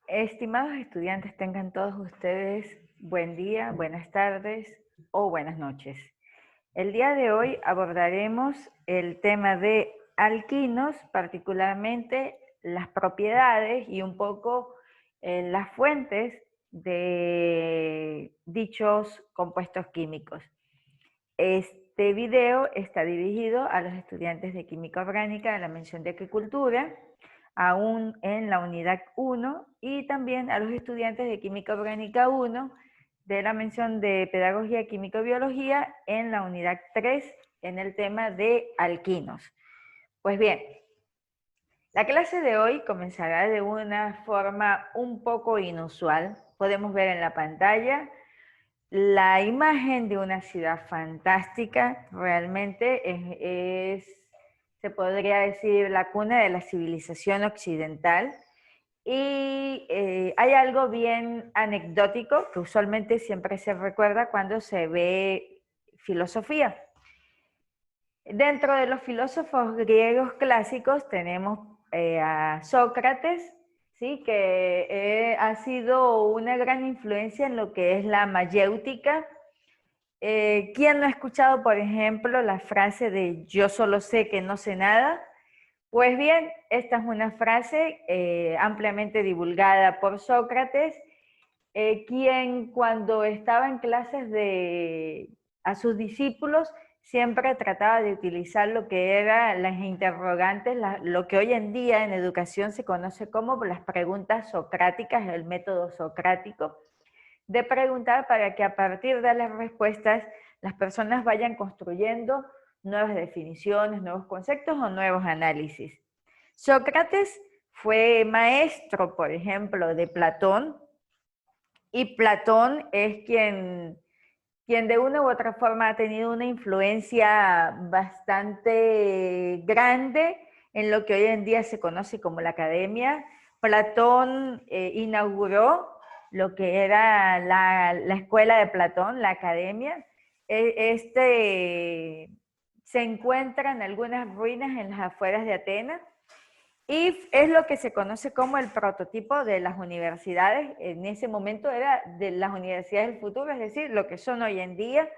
Estimados estudiantes, tengan todos ustedes buen día, buenas tardes o buenas noches. El día de hoy abordaremos el tema de alquinos, particularmente las propiedades y un poco las fuentes de dichos compuestos químicos. Este video está dirigido a los estudiantes de Química Orgánica de la mención de Agricultura, aún en la unidad 1, y también a los estudiantes de Química Orgánica 1 de la mención de Pedagogía Químico-Biología en la unidad 3 en el tema de alquinos. Pues bien, la clase de hoy comenzará de una forma un poco inusual. Podemos ver en la pantalla la imagen de una ciudad fantástica. Realmente se podría decir, la cuna de la civilización occidental. Y hay algo bien anecdótico que usualmente siempre se recuerda cuando se ve filosofía. Dentro de los filósofos griegos clásicos tenemos a Sócrates, ¿sí? Que ha sido una gran influencia en lo que es la mayéutica. ¿Quién no ha escuchado, por ejemplo, la frase de yo solo sé que no sé nada? Pues bien, esta es una frase ampliamente divulgada por Sócrates, quien cuando estaba en clases a sus discípulos siempre trataba de utilizar lo que eran las interrogantes, lo que hoy en día en educación se conoce como las preguntas socráticas, el método socrático, de preguntar para que a partir de las respuestas las personas vayan construyendo nuevas definiciones, nuevos conceptos o nuevos análisis. Sócrates fue maestro, por ejemplo, de Platón, y Platón es quien de una u otra forma ha tenido una influencia bastante grande en lo que hoy en día se conoce como la academia. Platón inauguró lo que era la escuela de Platón, la academia. Se encuentra en algunas ruinas en las afueras de Atenas y es lo que se conoce como el prototipo de las universidades. En ese momento era de las universidades del futuro, es decir, lo que son hoy en día.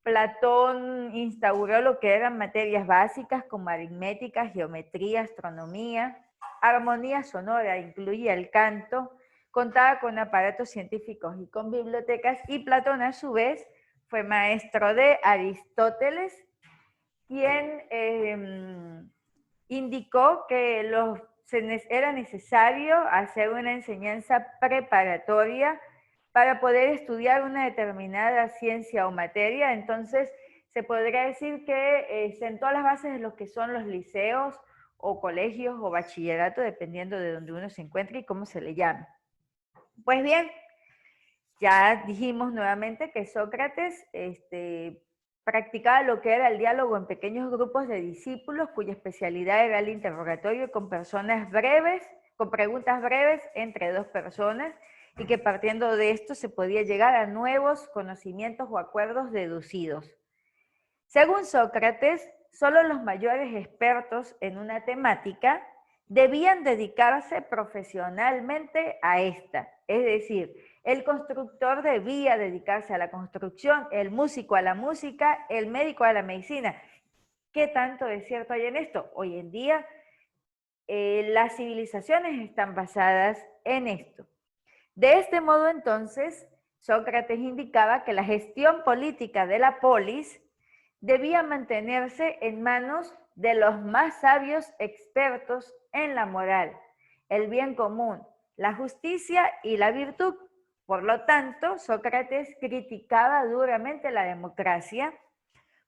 Platón instauró lo que eran materias básicas como aritmética, geometría, astronomía, armonía sonora, incluía el canto, contaba con aparatos científicos y con bibliotecas, y Platón a su vez fue maestro de Aristóteles, quien indicó que era necesario hacer una enseñanza preparatoria para poder estudiar una determinada ciencia o materia. Entonces, se podría decir que sentó las bases de lo que son los liceos o colegios o bachillerato, dependiendo de donde uno se encuentre y cómo se le llame. Pues bien, ya dijimos nuevamente que Sócrates practicaba lo que era el diálogo en pequeños grupos de discípulos, cuya especialidad era el interrogatorio con personas breves, con preguntas breves entre dos personas, y que partiendo de esto se podía llegar a nuevos conocimientos o acuerdos deducidos. Según Sócrates, solo los mayores expertos en una temática debían dedicarse profesionalmente a esta. Es decir, el constructor debía dedicarse a la construcción, el músico a la música, el médico a la medicina. ¿Qué tanto es cierto hay en esto? Hoy en día las civilizaciones están basadas en esto. De este modo, entonces, Sócrates indicaba que la gestión política de la polis debía mantenerse en manos de los más sabios expertos en la moral, el bien común, la justicia y la virtud. Por lo tanto, Sócrates criticaba duramente la democracia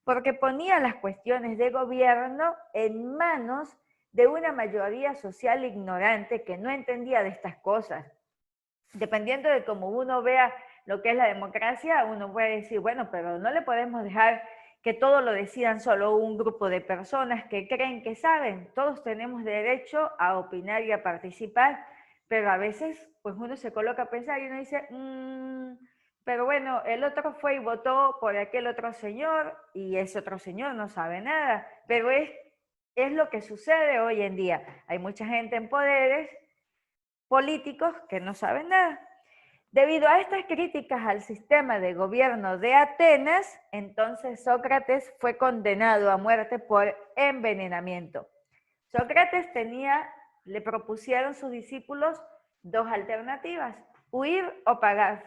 porque ponía las cuestiones de gobierno en manos de una mayoría social ignorante que no entendía de estas cosas. Dependiendo de cómo uno vea lo que es la democracia, uno puede decir, bueno, pero no le podemos dejar que todo lo decidan solo un grupo de personas que creen que saben. Todos tenemos derecho a opinar y a participar, pero a veces pues uno se coloca a pensar y uno dice, pero bueno, el otro fue y votó por aquel otro señor y ese otro señor no sabe nada, pero es lo que sucede hoy en día. Hay mucha gente en poderes políticos que no saben nada. Debido a estas críticas al sistema de gobierno de Atenas, entonces Sócrates fue condenado a muerte por envenenamiento. Sócrates le propusieron sus discípulos dos alternativas, huir o pagar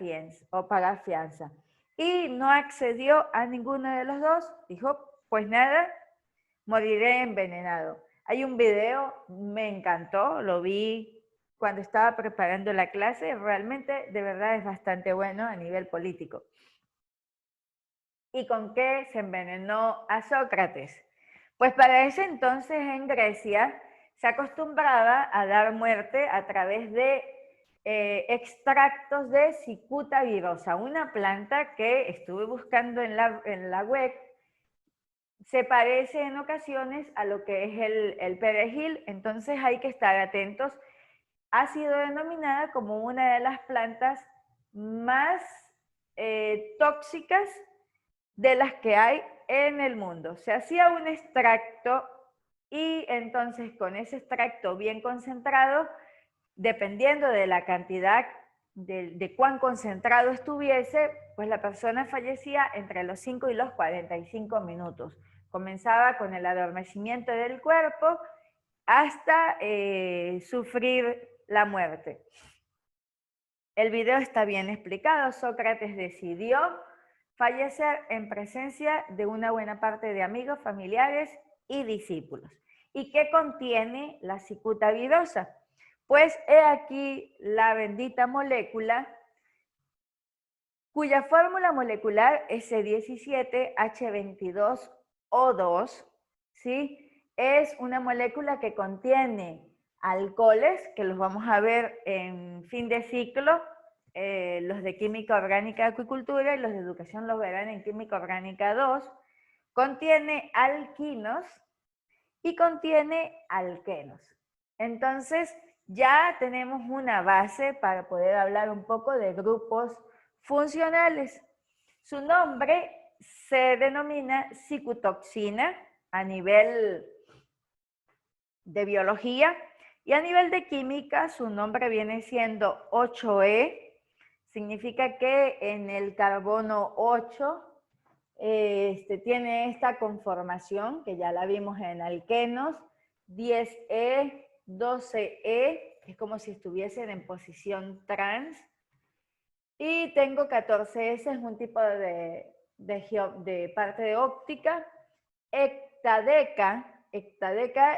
fianza. Y no accedió a ninguno de los dos, dijo, pues nada, moriré envenenado. Hay un video, me encantó, lo vi cuando estaba preparando la clase, realmente de verdad es bastante bueno a nivel político. ¿Y con qué se envenenó a Sócrates? Pues para ese entonces en Grecia se acostumbraba a dar muerte a través de extractos de cicuta virosa, una planta que estuve buscando en la web. Se parece en ocasiones a lo que es el perejil, entonces hay que estar atentos. Ha sido denominada como una de las plantas más tóxicas de las que hay en el mundo. Se hacía un extracto y entonces con ese extracto bien concentrado, dependiendo de la cantidad de cuán concentrado estuviese, pues la persona fallecía entre los 5 y los 45 minutos. Comenzaba con el adormecimiento del cuerpo hasta sufrir la muerte. El video está bien explicado. Sócrates decidió fallecer en presencia de una buena parte de amigos, familiares y discípulos. ¿Y qué contiene la cicuta virosa? Pues he aquí la bendita molécula cuya fórmula molecular es C17H22O2, ¿sí? Es una molécula que contiene alcoholes, que los vamos a ver en fin de ciclo, los de Química Orgánica de Acuicultura y los de Educación los verán en Química Orgánica 2, contiene alquinos y contiene alquenos. Entonces, ya tenemos una base para poder hablar un poco de grupos funcionales. Su nombre se denomina cicutoxina a nivel de biología y a nivel de química su nombre viene siendo 8E. Significa que en el carbono 8 tiene esta conformación que ya la vimos en alquenos, 10E, 12E, es como si estuviesen en posición trans, y tengo 14S, es un tipo de parte de óptica. Hectadeca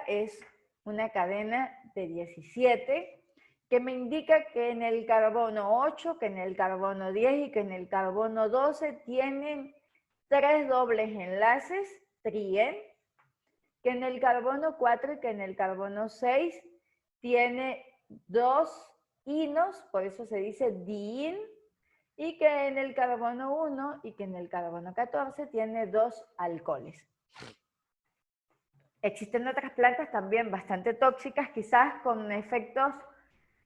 es una cadena de 17 que me indica que en el carbono 8, que en el carbono 10 y que en el carbono 12 tienen 3 dobles enlaces, trien, que en el carbono 4 y que en el carbono 6 tiene 2 inos, por eso se dice diin, y que en el carbono 1 y que en el carbono 14 tiene 2 alcoholes. Existen otras plantas también bastante tóxicas, quizás con efectos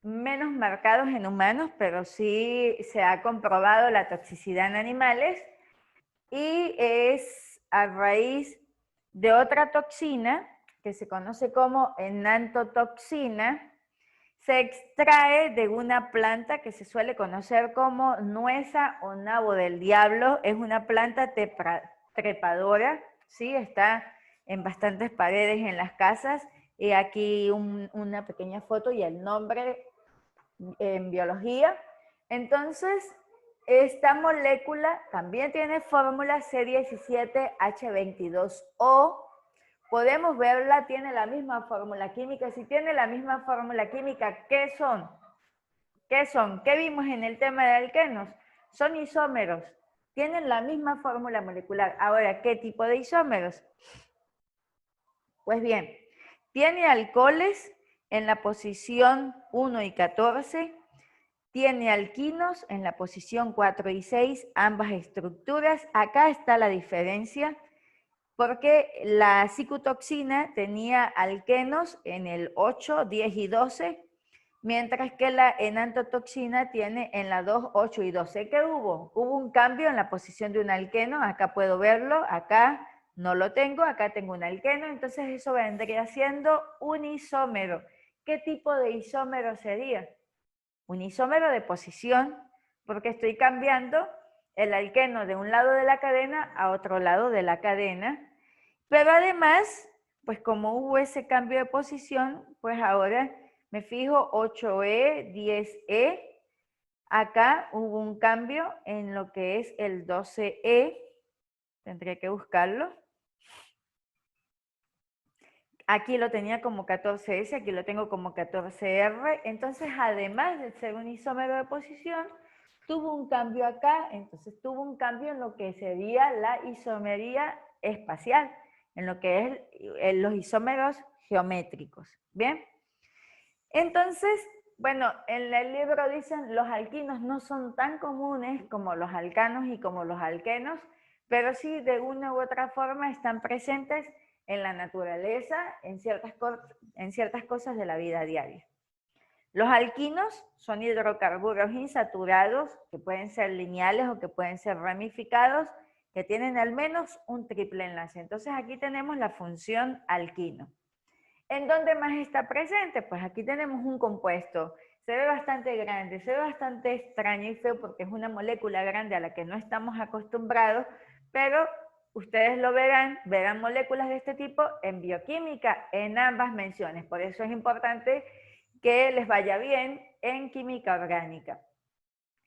menos marcados en humanos, pero sí se ha comprobado la toxicidad en animales y es a raíz de otra toxina que se conoce como enantotoxina. Se extrae de una planta que se suele conocer como nueza o nabo del diablo. Es una planta trepadora, ¿sí? Está en bastantes paredes en las casas. Y aquí una pequeña foto y el nombre en biología. Entonces, esta molécula también tiene fórmula C17H22O. Podemos verla, tiene la misma fórmula química. Si tiene la misma fórmula química, ¿qué son? ¿Qué son? ¿Qué vimos en el tema de alquenos? Son isómeros. Tienen la misma fórmula molecular. Ahora, ¿qué tipo de isómeros? Pues bien, tiene alcoholes en la posición 1 y 14, tiene alquinos en la posición 4 y 6, ambas estructuras. Acá está la diferencia, porque la cicutoxina tenía alquenos en el 8, 10 y 12, mientras que la enantotoxina tiene en la 2, 8 y 12. ¿Qué hubo? Hubo un cambio en la posición de un alqueno, acá puedo verlo, acá no lo tengo, acá tengo un alqueno, entonces eso vendría siendo un isómero. ¿Qué tipo de isómero sería? un isómero de posición, porque estoy cambiando el alqueno de un lado de la cadena a otro lado de la cadena. Pero además, pues como hubo ese cambio de posición, pues ahora me fijo 8E, 10E. Acá hubo un cambio en lo que es el 12E. Tendré que buscarlo. Aquí lo tenía como 14S, aquí lo tengo como 14R. Entonces, además de ser un isómero de posición, tuvo un cambio acá, entonces tuvo un cambio en lo que sería la isomería espacial, en lo que es los isómeros geométricos. ¿Bien? Entonces, bueno, en el libro dicen los alquinos no son tan comunes como los alcanos y como los alquenos, pero sí de una u otra forma están presentes en la naturaleza, en ciertas cosas de la vida diaria. Los alquinos son hidrocarburos insaturados que pueden ser lineales o que pueden ser ramificados, que tienen al menos un triple enlace. Entonces aquí tenemos la función alquino. ¿En dónde más está presente? Pues aquí tenemos un compuesto. Se ve bastante grande, se ve bastante extraño y feo porque es una molécula grande a la que no estamos acostumbrados, pero ustedes lo verán moléculas de este tipo en bioquímica, en ambas menciones. Por eso es importante que les vaya bien en química orgánica.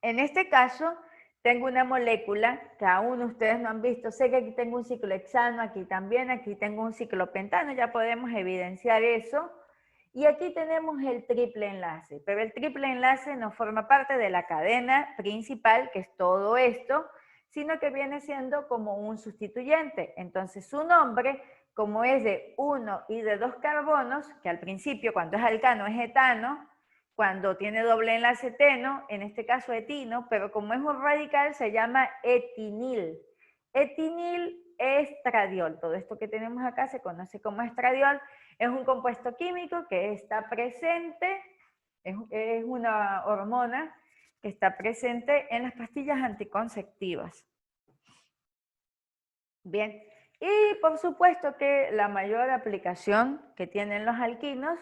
En este caso, tengo una molécula que aún ustedes no han visto. Sé que aquí tengo un ciclohexano, aquí también, aquí tengo un ciclopentano, ya podemos evidenciar eso. Y aquí tenemos el triple enlace, pero el triple enlace no forma parte de la cadena principal, que es todo esto, sino que viene siendo como un sustituyente. Entonces su nombre, como es de 1 y de 2 carbonos, que al principio cuando es alcano es etano, cuando tiene doble enlace eteno, en este caso etino, pero como es un radical se llama etinil. Etinil estradiol. Todo esto que tenemos acá se conoce como estradiol. Es un compuesto químico que está presente, es una hormona que está presente en las pastillas anticonceptivas. Bien, y por supuesto que la mayor aplicación que tienen los alquinos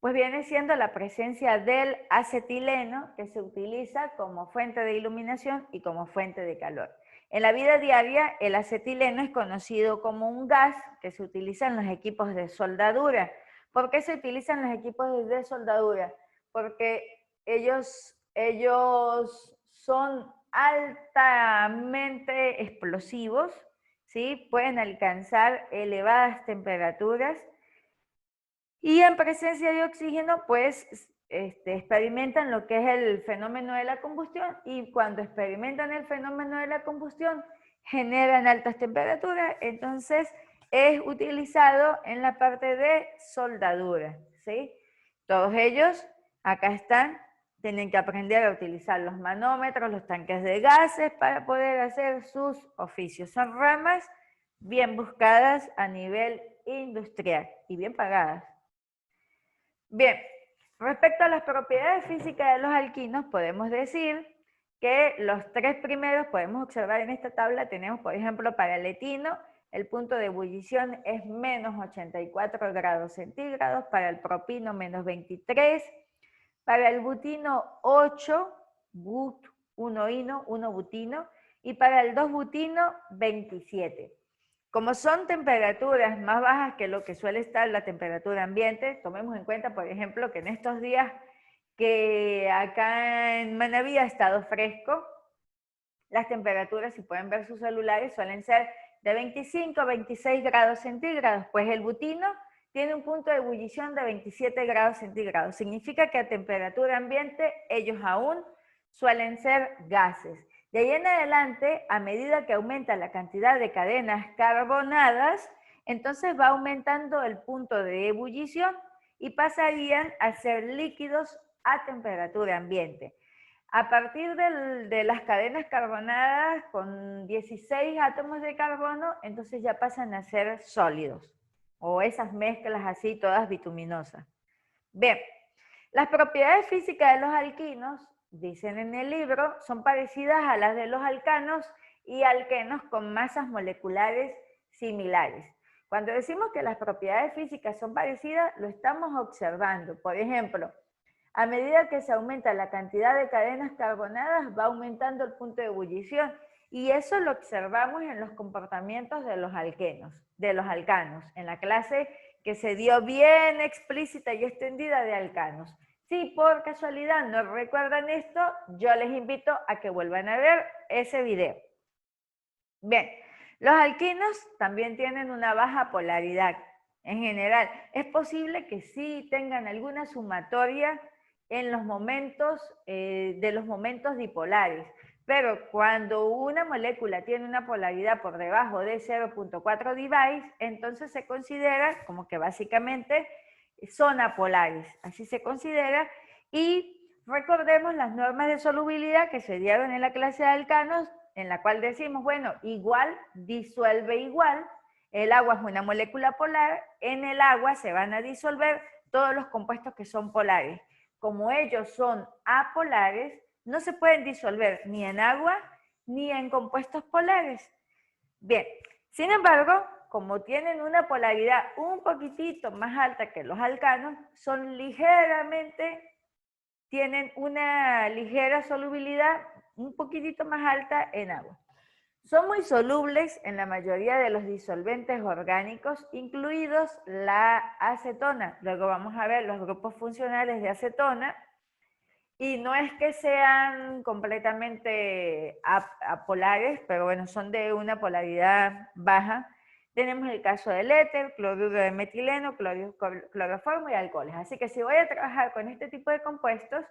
pues viene siendo la presencia del acetileno, que se utiliza como fuente de iluminación y como fuente de calor. En la vida diaria, el acetileno es conocido como un gas que se utiliza en los equipos de soldadura. ¿Por qué se utilizan los equipos de soldadura? Porque ellos son altamente explosivos, ¿sí? Pueden alcanzar elevadas temperaturas y en presencia de oxígeno, pues experimentan lo que es el fenómeno de la combustión y cuando experimentan el fenómeno de la combustión generan altas temperaturas, entonces es utilizado en la parte de soldadura, ¿sí? Todos ellos, acá están, tienen que aprender a utilizar los manómetros, los tanques de gases para poder hacer sus oficios. Son ramas bien buscadas a nivel industrial y bien pagadas. Bien, respecto a las propiedades físicas de los alquinos, podemos decir que los tres primeros, podemos observar en esta tabla, tenemos por ejemplo para el etino, el punto de ebullición es menos 84 grados centígrados, para el propino menos 23, para el butino 8, but, 1 ino, 1 butino, y para el 2 butino 27. Como son temperaturas más bajas que lo que suele estar la temperatura ambiente, tomemos en cuenta, por ejemplo, que en estos días que acá en Manabí ha estado fresco, las temperaturas, si pueden ver sus celulares, suelen ser de 25 a 26 grados centígrados, pues el butino tiene un punto de ebullición de 27 grados centígrados. Significa que a temperatura ambiente ellos aún suelen ser gases. De ahí en adelante, a medida que aumenta la cantidad de cadenas carbonadas, entonces va aumentando el punto de ebullición y pasarían a ser líquidos a temperatura ambiente. A partir de las cadenas carbonadas con 16 átomos de carbono, entonces ya pasan a ser sólidos, o esas mezclas así todas bituminosas. Bien, las propiedades físicas de los alquinos, dicen en el libro, son parecidas a las de los alcanos y alquenos con masas moleculares similares. Cuando decimos que las propiedades físicas son parecidas, lo estamos observando. Por ejemplo, A medida que se aumenta la cantidad de cadenas carbonadas, va aumentando el punto de ebullición. Y eso lo observamos en los comportamientos de los alcanos. En la clase que se dio bien explícita y extendida de alcanos. Si por casualidad no recuerdan esto, yo les invito a que vuelvan a ver ese video. Bien, los alquinos también tienen una baja polaridad. En general, es posible que sí tengan alguna sumatoria en los momentos de los momentos dipolares, pero cuando una molécula tiene una polaridad por debajo de 0.4 divised, entonces se considera como que básicamente son apolares, así se considera. Y recordemos las normas de solubilidad que se dieron en la clase de alcanos, en la cual decimos, bueno, igual disuelve igual. El agua es una molécula polar, en el agua se van a disolver todos los compuestos que son polares. Como ellos son apolares, no se pueden disolver ni en agua ni en compuestos polares. Bien, sin embargo, como tienen una polaridad un poquitito más alta que los alcanos, tienen una ligera solubilidad un poquitito más alta en agua. Son muy solubles en la mayoría de los disolventes orgánicos, incluidos la acetona. Luego vamos a ver los grupos funcionales de acetona. Y no es que sean completamente apolares, pero bueno, son de una polaridad baja. Tenemos el caso del éter, cloruro de metileno, cloroformo y alcoholes. Así que si voy a trabajar con este tipo de compuestos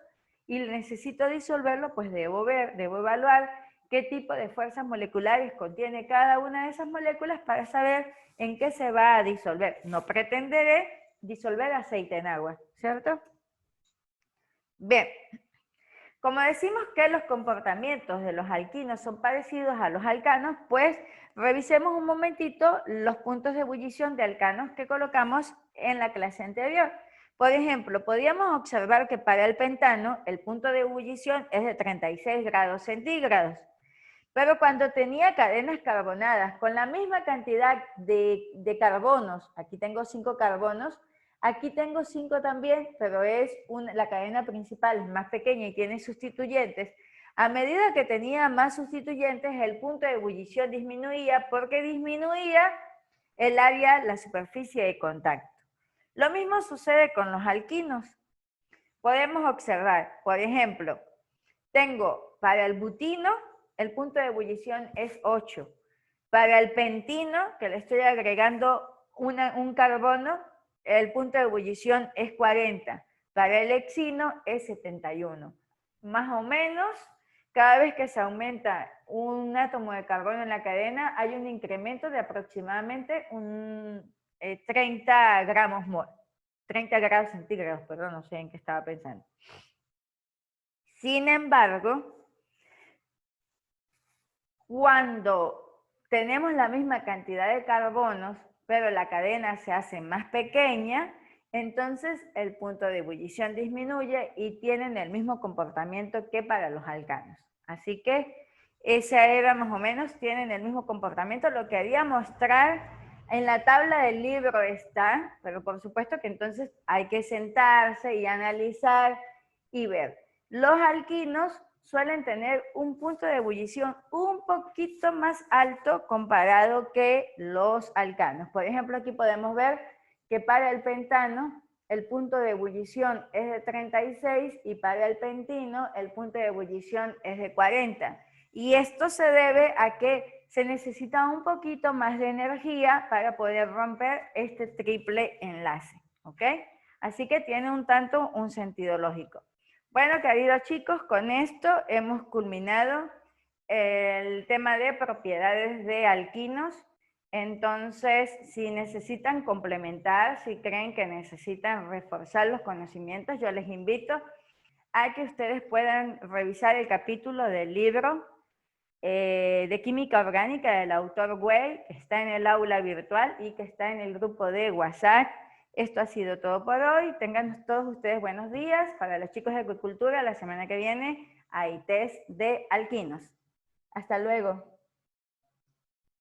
y necesito disolverlo, pues debo evaluar qué tipo de fuerzas moleculares contiene cada una de esas moléculas para saber en qué se va a disolver. No pretenderé disolver aceite en agua, ¿cierto? Bien, como decimos que los comportamientos de los alquinos son parecidos a los alcanos, pues revisemos un momentito los puntos de ebullición de alcanos que colocamos en la clase anterior. Por ejemplo, podríamos observar que para el pentano el punto de ebullición es de 36 grados centígrados, pero cuando tenía cadenas carbonadas con la misma cantidad de carbonos, aquí tengo 5 carbonos, aquí tengo 5 también, pero la cadena principal es más pequeña y tiene sustituyentes. A medida que tenía más sustituyentes, el punto de ebullición disminuía porque disminuía el área, la superficie de contacto. Lo mismo sucede con los alquinos. Podemos observar, por ejemplo, tengo para el butino, el punto de ebullición es 8. Para el pentino, que le estoy agregando un carbono, el punto de ebullición es 40. Para el hexino es 71. Más o menos, cada vez que se aumenta un átomo de carbono en la cadena, hay un incremento de aproximadamente 30 gramos mol. 30 grados centígrados, perdón, no sé en qué estaba pensando. Sin embargo, cuando tenemos la misma cantidad de carbonos, pero la cadena se hace más pequeña, entonces el punto de ebullición disminuye y tienen el mismo comportamiento que para los alcanos. Así que esa era más o menos, tienen el mismo comportamiento. Lo que quería mostrar en la tabla del libro está, pero por supuesto que entonces hay que sentarse y analizar y ver. Los alquinos suelen tener un punto de ebullición un poquito más alto comparado que los alcanos. Por ejemplo, aquí podemos ver que para el pentano el punto de ebullición es de 36 y para el pentino el punto de ebullición es de 40. Y esto se debe a que se necesita un poquito más de energía para poder romper este triple enlace, ¿ok? Así que tiene un sentido lógico. Bueno, queridos chicos, con esto hemos culminado el tema de propiedades de alquinos. Entonces, si necesitan complementar, si creen que necesitan reforzar los conocimientos, yo les invito a que ustedes puedan revisar el capítulo del libro de Química Orgánica del autor Weil, que está en el aula virtual y que está en el grupo de WhatsApp. Esto ha sido todo por hoy. Tengan todos ustedes buenos días. Para los chicos de acuicultura, la semana que viene hay test de alquinos. Hasta luego.